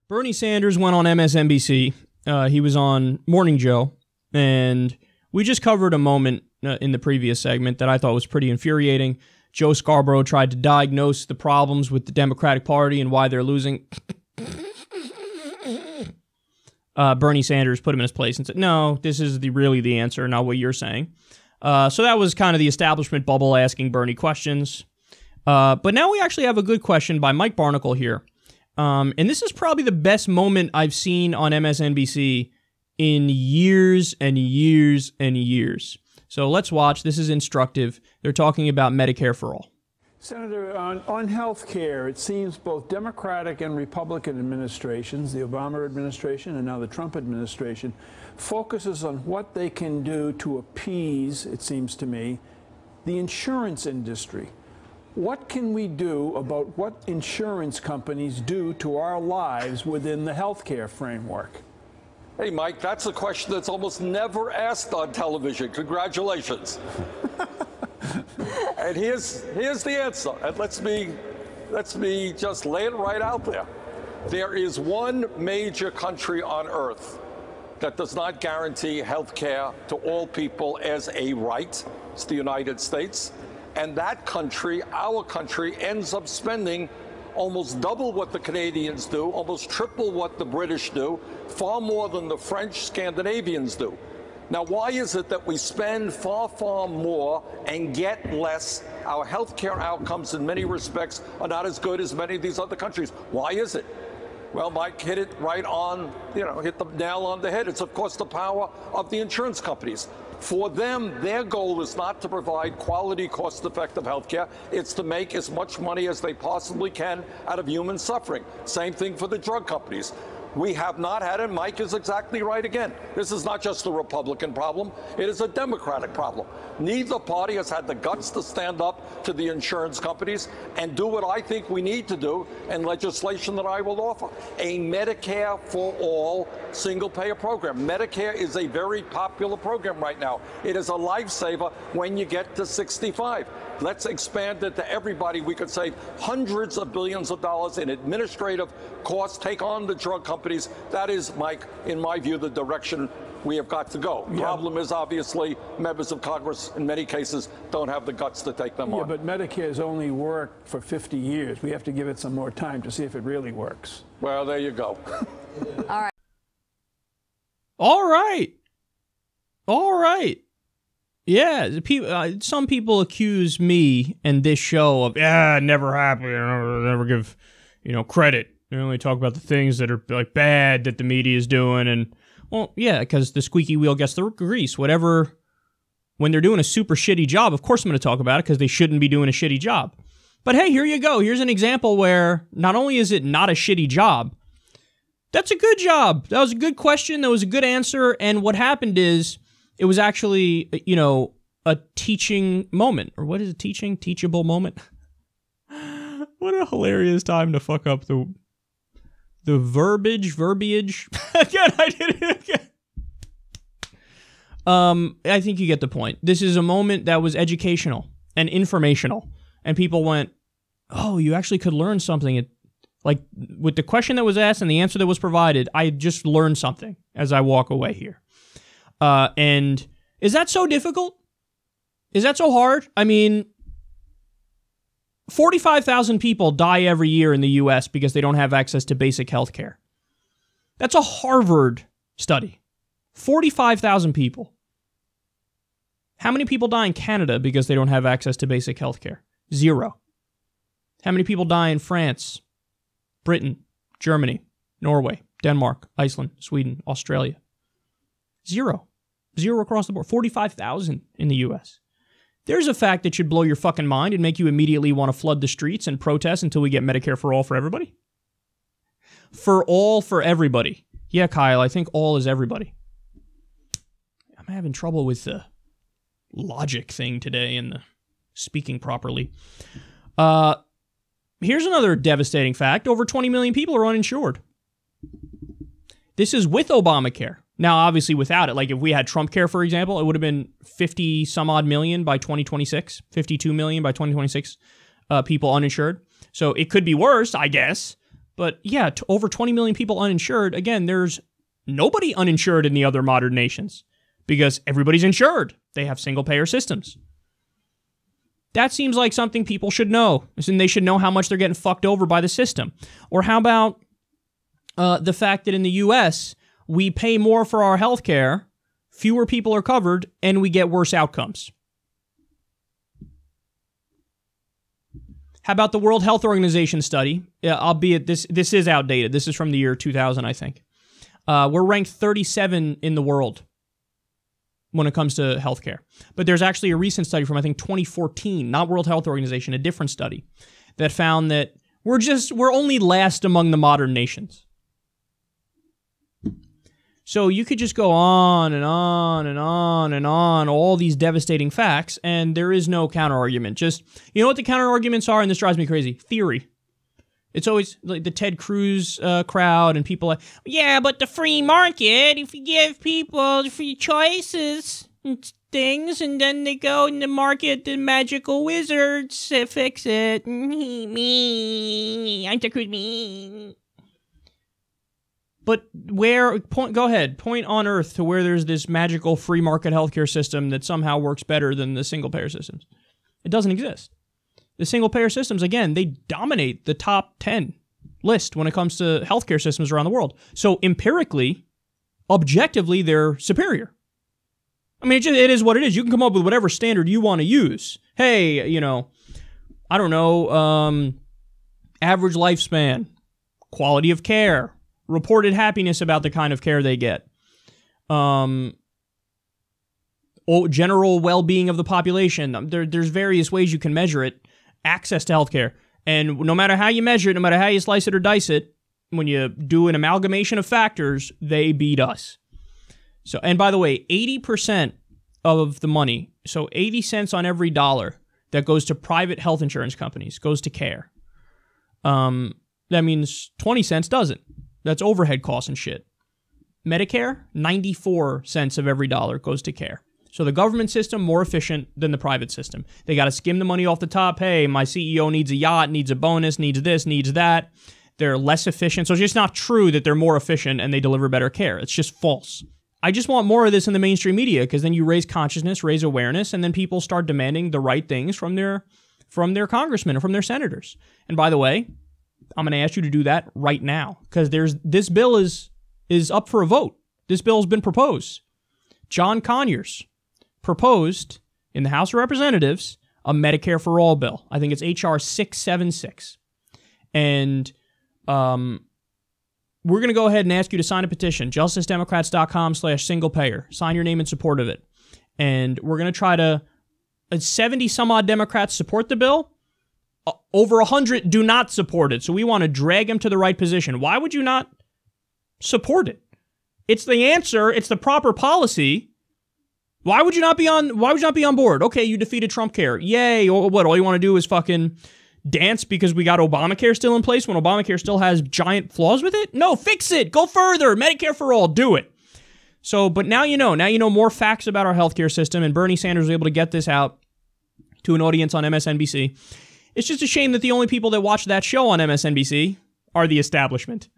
Bernie Sanders went on MSNBC. He was on Morning Joe, and we just covered a moment in the previous segment that I thought was pretty infuriating. Joe Scarborough tried to diagnose the problems with the Democratic Party and why they're losing. Bernie Sanders put him in his place and said, no, this is really the answer, not what you're saying. So that was kind of the establishment bubble asking Bernie questions. But now we actually have a good question by Mike Barnacle here. And this is probably the best moment I've seen on MSNBC in years and years and years. So let's watch. This is instructive. They're talking about Medicare for all. Senator, on health care, it seems both Democratic and Republican administrations, the Obama administration and now the Trump administration, focuses on what they can do to appease, it seems to me, the insurance industry. What can we do about what insurance companies do to our lives within the healthcare framework? Hey, Mike, that's a question that's almost never asked on television. Congratulations. And here's the answer. And let's me just lay it right out there. There is one major country on earth that does not guarantee health care to all people as a right. It's the United States. And that country, our country, ends up spending almost double what the Canadians do, almost triple what the British do, far more than the French, Scandinavians do. Now, why is it that we spend far, far more and get less? Our healthcare outcomes in many respects are not as good as many of these other countries. Why is it? Well, Mike hit it right on, hit the nail on the head. It's, of course, the power of the insurance companies. For them, their goal is not to provide quality, cost-effective health care. It's to make as much money as they possibly can out of human suffering. Same thing for the drug companies. We have not had, and Mike is exactly right again. This is not just a Republican problem. It is a Democratic problem. Neither party has had the guts to stand up to the insurance companies and do what I think we need to do in legislation that I will offer. A Medicare for all single-payer program. Medicare is a very popular program right now. It is a lifesaver when you get to 65. Let's expand it to everybody. We could save hundreds of billions of dollars in administrative costs, take on the drug companies. That is, Mike, in my view, the direction we have got to go. Yeah. Problem is, obviously, members of Congress, in many cases, don't have the guts to take them on. But Medicare's only worked for 50 years. We have to give it some more time to see if it really works. Well, there you go. All right. All right. All right. Yeah, some people accuse me and this show of, never happened, never give, credit. They only talk about the things that are like bad that the media is doing, and well, yeah, because the squeaky wheel gets the grease. Whatever, when they're doing a super shitty job, of course I'm going to talk about it because they shouldn't be doing a shitty job. But hey, here you go. Here's an example where not only is it not a shitty job, that's a good job. That was a good question. That was a good answer. And what happened is, it was actually, a teaching moment. Or what is it? Teachable moment? What a hilarious time to fuck up the verbiage. Again, I did it again. I think you get the point. This is a moment that was educational and informational. And people went, oh, you actually could learn something. Like, with the question that was asked and the answer that was provided, I just learned something as I walk away here. And is that so difficult? Is that so hard? I mean, 45,000 people die every year in the U.S. because they don't have access to basic health care. That's a Harvard study. 45,000 people. How many people die in Canada because they don't have access to basic health care? 0. How many people die in France, Britain, Germany, Norway, Denmark, Iceland, Sweden, Australia? 0. 0 across the board. 45,000 in the U.S. There's a fact that should blow your fucking mind and make you immediately want to flood the streets and protest until we get Medicare for all for everybody. For all for everybody. Yeah, Kyle, I think all is everybody. I'm having trouble with the logic thing today and the speaking properly. Here's another devastating fact. Over 20 million people are uninsured. This is with Obamacare. Now, obviously, without it, like if we had Trump care, for example, it would have been 50 some odd million by 2026, 52 million by 2026 people uninsured. So it could be worse, I guess. But yeah, over 20 million people uninsured. Again, there's nobody uninsured in the other modern nations because everybody's insured. They have single-payer systems. That seems like something people should know. And they should know how much they're getting fucked over by the system. Or how about the fact that in the U.S., we pay more for our health care, fewer people are covered, and we get worse outcomes. How about the World Health Organization study? Albeit this is outdated. This is from the year 2000, I think. We're ranked 37 in the world when it comes to healthcare. But there's actually a recent study from, I think, 2014, not World Health Organization, a different study, that found that we're only last among the modern nations. So you could just go on and on and on and on, all these devastating facts, and there is no counter-argument. Just, you know what the counter-arguments are, and this drives me crazy? Theory. It's always like the Ted Cruz crowd and people like, yeah, but the free market, if you give people free choices and things, and then they go in the market, the magical wizards fix it. Me, I'm Ted Cruz, me. But go ahead, point on earth to where there's this magical free market healthcare system that somehow works better than the single-payer systems. It doesn't exist. The single-payer systems, again, they dominate the top 10 list when it comes to healthcare systems around the world. So empirically, objectively, they're superior. I mean, it is what it is. You can come up with whatever standard you want to use. Hey, I don't know, average lifespan, quality of care, reported happiness about the kind of care they get, general well-being of the population. There's various ways you can measure it. Access to healthcare. And no matter how you measure it, no matter how you slice it or dice it, when you do an amalgamation of factors, they beat us. So, and by the way, 80% of the money, so 80 cents on every dollar that goes to private health insurance companies goes to care. That means 20 cents doesn't. That's overhead costs and shit. Medicare, 94 cents of every dollar goes to care. So the government system, more efficient than the private system. They got to skim the money off the top. Hey, my CEO needs a yacht, needs a bonus, needs this, needs that. They're less efficient. So it's just not true that they're more efficient and they deliver better care. It's just false. I just want more of this in the mainstream media because then you raise consciousness, raise awareness, and then people start demanding the right things from their congressmen or from their senators. And by the way, I'm going to ask you to do that right now because this bill is up for a vote. This bill has been proposed. John Conyers proposed in the House of Representatives a Medicare for All bill. I think it's H.R. 676. And we're going to go ahead and ask you to sign a petition, justicedemocrats.com/single-payer. Sign your name in support of it. And we're going to try to, 70 some odd Democrats support the bill. Over 100 do not support it. So we want to drag them to the right position. Why would you not support it? It's the answer. It's the proper policy. Why would you not be on board? Okay, you defeated Trump care. Yay. Or what? All you want to do is fucking dance because we got Obamacare still in place when Obamacare still has giant flaws with it? No, fix it. Go further. Medicare for all. Do it. So, but now you know. Now you know more facts about our healthcare system, and Bernie Sanders was able to get this out to an audience on MSNBC. It's just a shame that the only people that watch that show on MSNBC are the establishment.